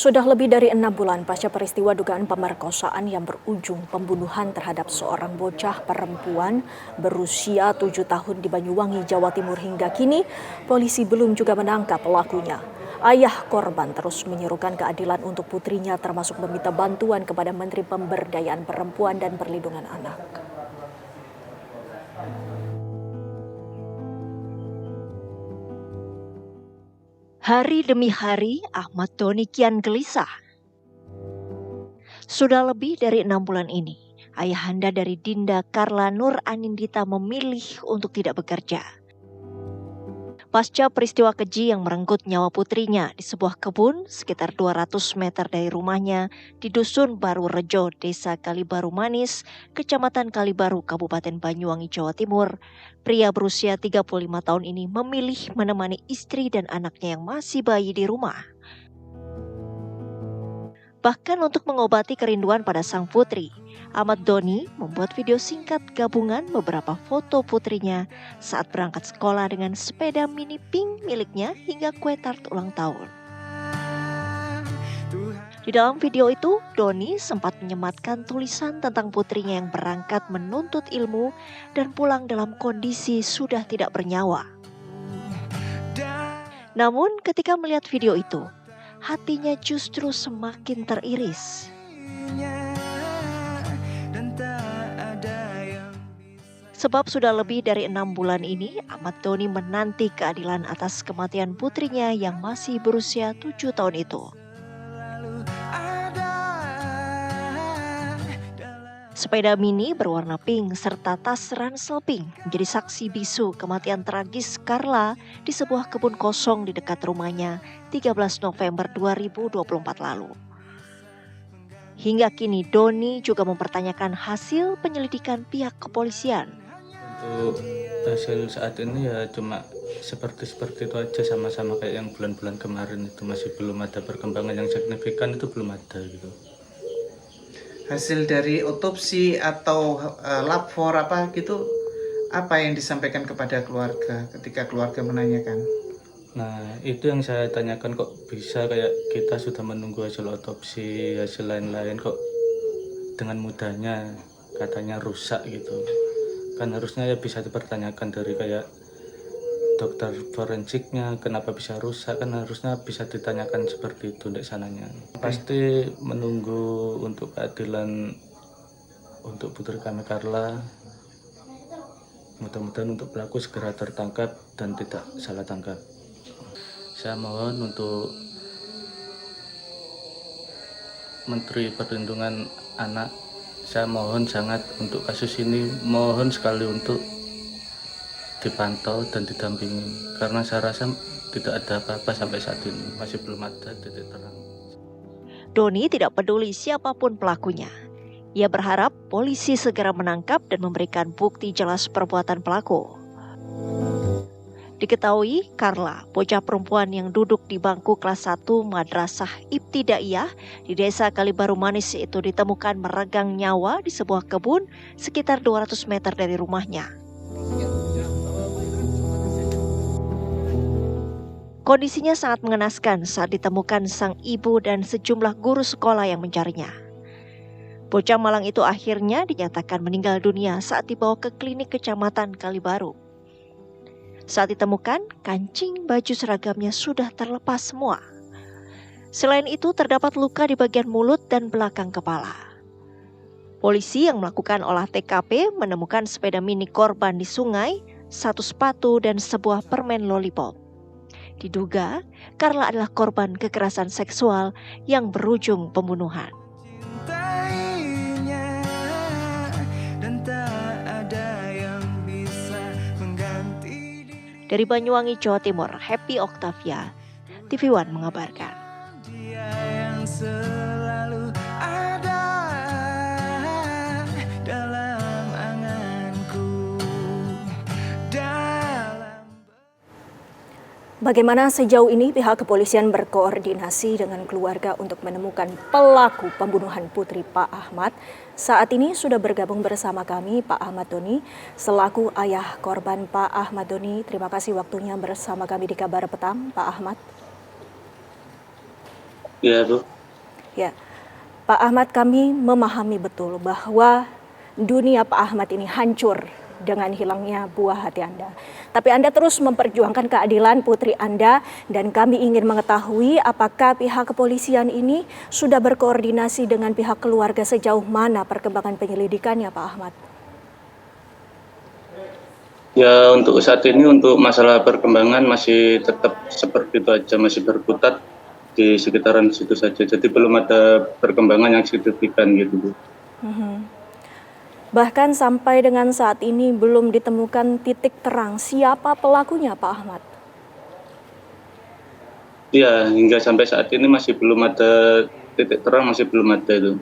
Sudah lebih dari 6 bulan pasca peristiwa dugaan pemerkosaan yang berujung pembunuhan terhadap seorang bocah perempuan berusia 7 tahun di Banyuwangi, Jawa Timur hingga kini, polisi belum juga menangkap pelakunya. Ayah korban terus menyerukan keadilan untuk putrinya termasuk meminta bantuan kepada Menteri Pemberdayaan Perempuan dan Perlindungan Anak. Hari demi hari, Ahmad Doni kian gelisah. Sudah lebih dari 6 bulan ini, ayahanda dari Dinda Carla Nur Anindita memilih untuk tidak bekerja. Pasca peristiwa keji yang merenggut nyawa putrinya di sebuah kebun sekitar 200 meter dari rumahnya di Dusun Baru Rejo, Desa Kalibaru Manis, Kecamatan Kalibaru, Kabupaten Banyuwangi, Jawa Timur, pria berusia 35 tahun ini memilih menemani istri dan anaknya yang masih bayi di rumah. Bahkan untuk mengobati kerinduan pada sang putri, Ahmad Doni membuat video singkat gabungan beberapa foto putrinya saat berangkat sekolah dengan sepeda mini pink miliknya hingga kue tart ulang tahun. Di dalam video itu, Doni sempat menyematkan tulisan tentang putrinya yang berangkat menuntut ilmu dan pulang dalam kondisi sudah tidak bernyawa. Namun ketika melihat video itu, hatinya justru semakin teriris. Sebab sudah lebih dari 6 bulan ini, Ahmad Doni menanti keadilan atas kematian putrinya yang masih berusia 7 tahun itu. Sepeda mini berwarna pink serta tas ransel pink menjadi saksi bisu kematian tragis Carla di sebuah kebun kosong di dekat rumahnya 13 November 2024 lalu. Hingga kini Doni juga mempertanyakan hasil penyelidikan pihak kepolisian. Untuk hasil saat ini ya cuma seperti itu aja, sama-sama kayak yang bulan-bulan kemarin itu, masih belum ada perkembangan yang signifikan, itu belum ada gitu. Hasil dari otopsi atau labor apa gitu, apa yang disampaikan kepada keluarga ketika keluarga menanyakan? Nah itu yang saya tanyakan, kok bisa kayak kita sudah menunggu hasil otopsi, hasil lain-lain, kok dengan mudahnya katanya rusak gitu. Kan harusnya ya bisa dipertanyakan dari kayak dokter forensiknya, kenapa bisa rusak, kan harusnya bisa ditanyakan seperti itu dari sananya. Pasti menunggu untuk keadilan untuk putri kami Carla. Mudah-mudahan untuk pelaku segera tertangkap dan tidak salah tangkap. Saya mohon untuk Menteri Perlindungan Anak, saya mohon sangat untuk kasus ini, mohon sekali untuk dipantau dan didampingi, karena saya rasa tidak ada apa-apa sampai saat ini, masih belum ada titik terang. Doni tidak peduli siapapun pelakunya. Ia berharap polisi segera menangkap dan memberikan bukti jelas perbuatan pelaku. Diketahui, Carla, bocah perempuan yang duduk di bangku kelas 1 Madrasah Ibtidaiyah di Desa Kalibaru Manis itu ditemukan meregang nyawa di sebuah kebun sekitar 200 meter dari rumahnya. Kondisinya sangat mengenaskan saat ditemukan sang ibu dan sejumlah guru sekolah yang mencarinya. Bocah malang itu akhirnya dinyatakan meninggal dunia saat dibawa ke klinik Kecamatan Kalibaru. Saat ditemukan, kancing baju seragamnya sudah terlepas semua. Selain itu, terdapat luka di bagian mulut dan belakang kepala. Polisi yang melakukan olah TKP menemukan sepeda mini korban di sungai, satu sepatu dan sebuah permen lollipop. Diduga, Carla adalah korban kekerasan seksual yang berujung pembunuhan. Dari Banyuwangi, Jawa Timur, Happy Octavia, TV One mengabarkan. Bagaimana sejauh ini pihak kepolisian berkoordinasi dengan keluarga untuk menemukan pelaku pembunuhan putri Pak Ahmad? Saat ini sudah bergabung bersama kami Pak Ahmad Doni selaku ayah korban. Pak Ahmad Doni, terima kasih waktunya bersama kami di Kabar Petang, Pak Ahmad. Iya Bu. Ya, Pak Ahmad, kami memahami betul bahwa dunia Pak Ahmad ini hancur dengan hilangnya buah hati Anda. Tapi Anda terus memperjuangkan keadilan putri Anda dan kami ingin mengetahui apakah pihak kepolisian ini sudah berkoordinasi dengan pihak keluarga sejauh mana perkembangan penyelidikannya, Pak Ahmad. Ya untuk saat ini untuk masalah perkembangan masih tetap seperti itu aja, masih berkutat di sekitaran situ saja. Jadi belum ada perkembangan yang signifikan gitu Bu. Bahkan sampai dengan saat ini belum ditemukan titik terang siapa pelakunya, Pak Ahmad. Iya, hingga sampai saat ini masih belum ada titik terang, masih belum ada itu.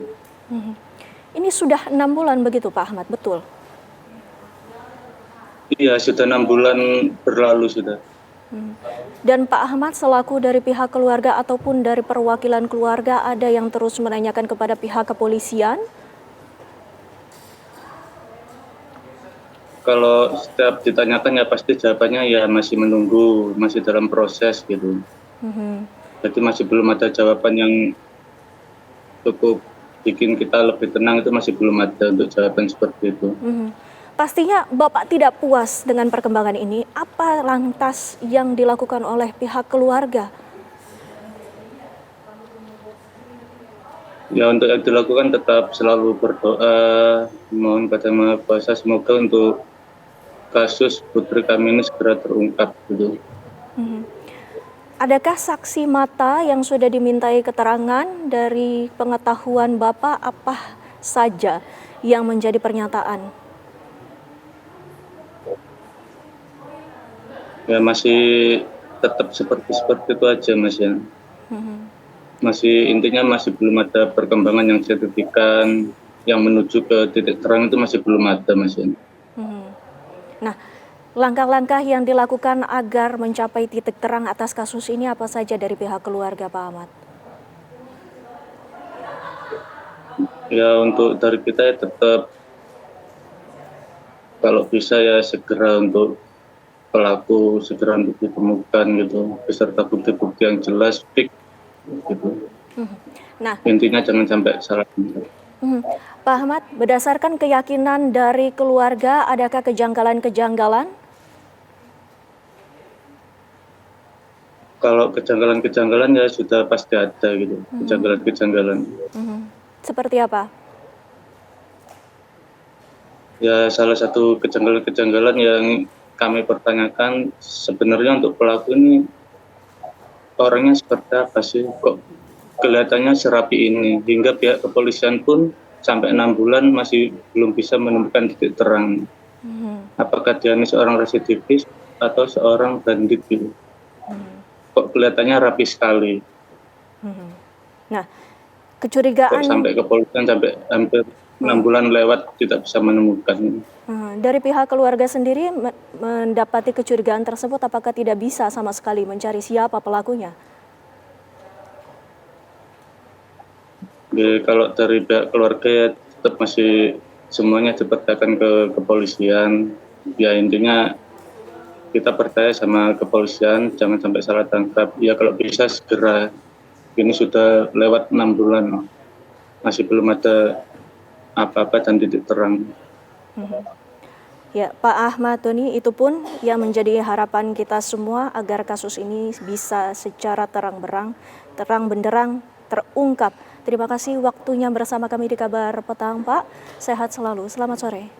Ini sudah 6 bulan begitu, Pak Ahmad, betul? Iya, sudah 6 bulan berlalu sudah. Dan Pak Ahmad selaku dari pihak keluarga ataupun dari perwakilan keluarga ada yang terus menanyakan kepada pihak kepolisian? Kalau setiap ditanyakan ya pasti jawabannya ya masih menunggu, masih dalam proses gitu. Jadi masih belum ada jawaban yang cukup bikin kita lebih tenang, itu masih belum ada untuk jawaban seperti itu. Pastinya Bapak tidak puas dengan perkembangan ini. Apa lantas yang dilakukan oleh pihak keluarga? Ya untuk yang dilakukan tetap selalu berdoa, mohon pada Maha Kuasa semoga untuk kasus putri kami ini segera terungkap gitu. Adakah saksi mata yang sudah dimintai keterangan dari pengetahuan Bapak apa saja yang menjadi pernyataan? Ya masih tetap seperti itu aja Mas ya. Masih intinya masih belum ada perkembangan yang signifikan yang menuju ke titik terang, itu masih belum ada Mas ya. Nah, langkah-langkah yang dilakukan agar mencapai titik terang atas kasus ini apa saja dari pihak keluarga, Pak Ahmad? Ya untuk dari kita ya tetap kalau bisa ya segera untuk pelaku segera untuk ditemukan gitu, beserta bukti-bukti yang jelas, fix gitu. Nah, Intinya jangan sampai salah. Pak Ahmad, berdasarkan keyakinan dari keluarga, adakah kejanggalan-kejanggalan? Kalau kejanggalan-kejanggalan ya sudah pasti ada gitu, kejanggalan-kejanggalan. Seperti apa? Ya salah satu kejanggalan-kejanggalan yang kami pertanyakan sebenarnya untuk pelaku ini orangnya seperti apa sih, kok kelihatannya serapi ini, hingga pihak kepolisian pun sampai 6 bulan masih belum bisa menemukan titik terang. Apakah dia ini seorang residivis atau seorang bandit gitu. Kok kelihatannya rapi sekali. Nah, Kok kecurigaan sampai kepolisian sampai hampir 6 bulan lewat tidak bisa menemukan. dari pihak keluarga sendiri mendapati kecurigaan tersebut, apakah tidak bisa sama sekali mencari siapa pelakunya? Ya, kalau dari pihak keluarga ya tetap masih semuanya dipercayakan ke kepolisian. Ya intinya kita percaya sama kepolisian, jangan sampai salah tangkap. Ya kalau bisa segera. Ini sudah lewat 6 bulan, masih belum ada apa-apa dan titik terang. Ya, Pak Ahmad Doni, itu pun yang menjadi harapan kita semua agar kasus ini bisa secara terang benderang terungkap. Terima kasih waktunya bersama kami di Kabar Petang, Pak. Sehat selalu. Selamat sore.